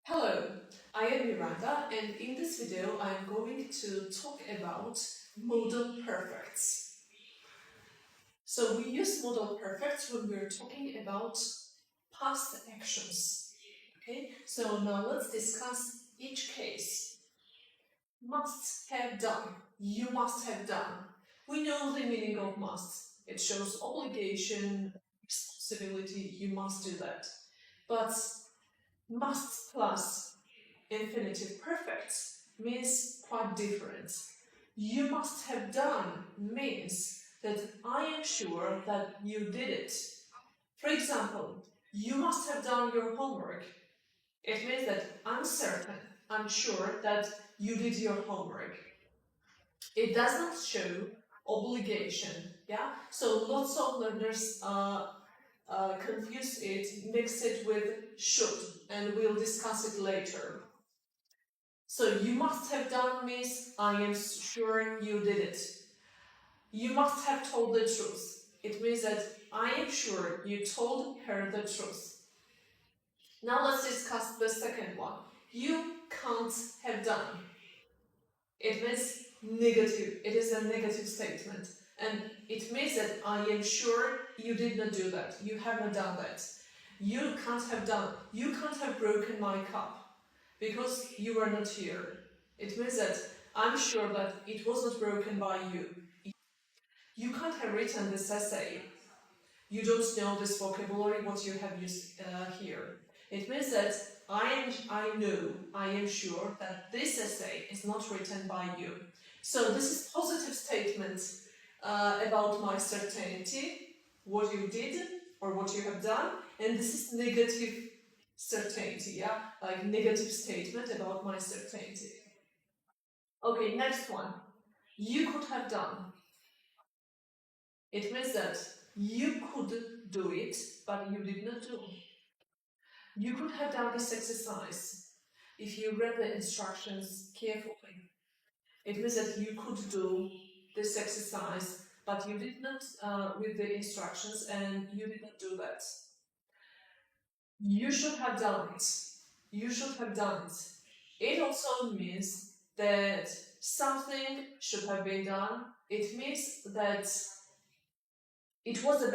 Hello, I am Miranda, and in this video I'm going to talk about modal perfects. So we use modal perfects when we're talking about past actions. Okay, so now let's discuss each case. Must have done. You must have done. We know the meaning of must. It shows obligation, responsibility. You must do that. But must plus infinitive perfects means quite different. You must have done means that I am sure that you did it. For example, you must have done your homework. It means that I'm certain, I'm sure that you did your homework. It does not show obligation, yeah? So lots of learners confuse it, mix it with should, and we'll discuss it later. So you must have done means I am sure you did it. You must have told the truth. It means that I am sure you told her the truth. Now let's discuss the second one. You can't have done. It means negative. It is a negative statement. And it means that I am sure you did not do that. You have not done that. You can't have done. You can't have broken my cup because you were not here. It means that I'm sure that it was not broken by you. You can't have written this essay. You don't know this vocabulary, what you have used here. It means that I am sure that this essay is not written by you. So this is positive statement about my certainty, what you did or what you have done, and this is negative certainty, yeah, like negative statement about my certainty. Okay, next one. You could have done. It means that you could do it, but you did not do. You could have done this exercise if you read the instructions carefully. It means that you could do this exercise, but you did not read the instructions and you did not do that. You should have done it. You should have done it. It also means that something should have been done. It means that it was a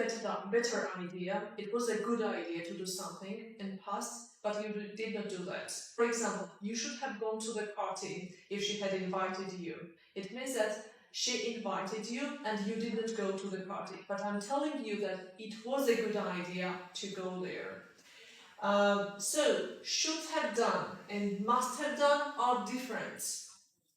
better idea. It was a good idea to do something in the past, but you did not do that. For example, you should have gone to the party if she had invited you. It means that she invited you and you did not go to the party. But I'm telling you that it was a good idea to go there. So, should have done and must have done are different,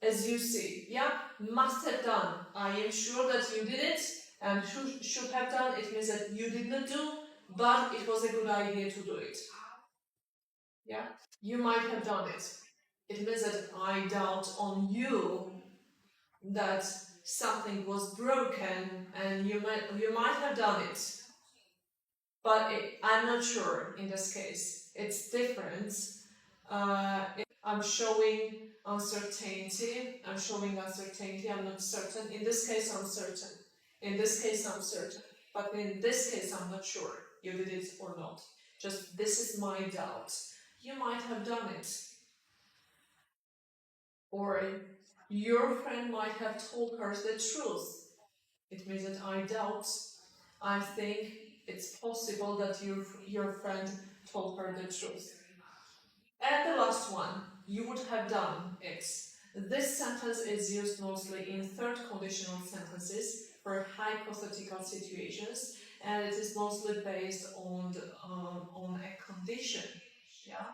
as you see. Yeah, must have done. I am sure that you did it, and should have done. It means that you did not do, but it was a good idea to do it. Yeah, you might have done it. It means that I doubt on you that something was broken, and you might have done it. But I'm not sure in this case. It's different. I'm showing uncertainty. I'm not certain. In this case, I'm certain. In this case, I'm certain. But in this case, I'm not sure you did it or not. Just this is my doubt. You might have done it. Or your friend might have told her the truth. It means that I doubt. I think it's possible that your friend told her the truth. And the last one, you would have done it. This sentence is used mostly in third conditional sentences for hypothetical situations, and it is mostly based on a condition. Yeah.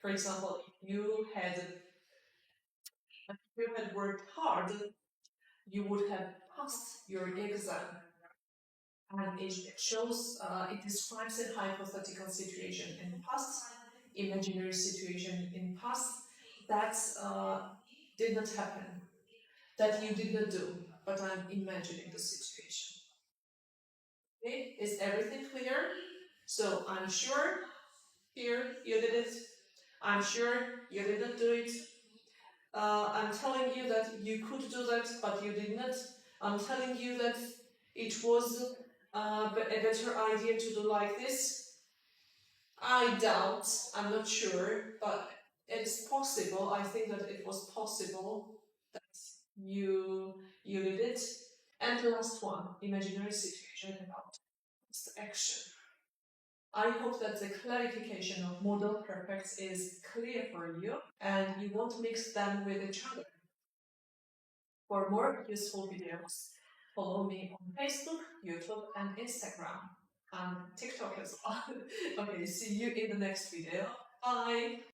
For example, if you had worked hard, you would have passed your exam. And it shows, it describes a hypothetical situation in the past, imaginary situation in past that did not happen, that you did not do, but I'm imagining the situation. Okay, is everything clear? So I'm sure here you did it. I'm sure you did not do it. I'm telling you that you could do that, but you did not. I'm telling you that it was a better idea to do like this. I doubt, I'm not sure, but it's possible. I think that it was possible that you did it. And the last one, imaginary situation about action. I hope that the clarification of modal perfects is clear for you and you won't mix them with each other. For more useful videos, follow me on Facebook, YouTube, and Instagram, and TikTok as well. Okay, see you in the next video. Bye!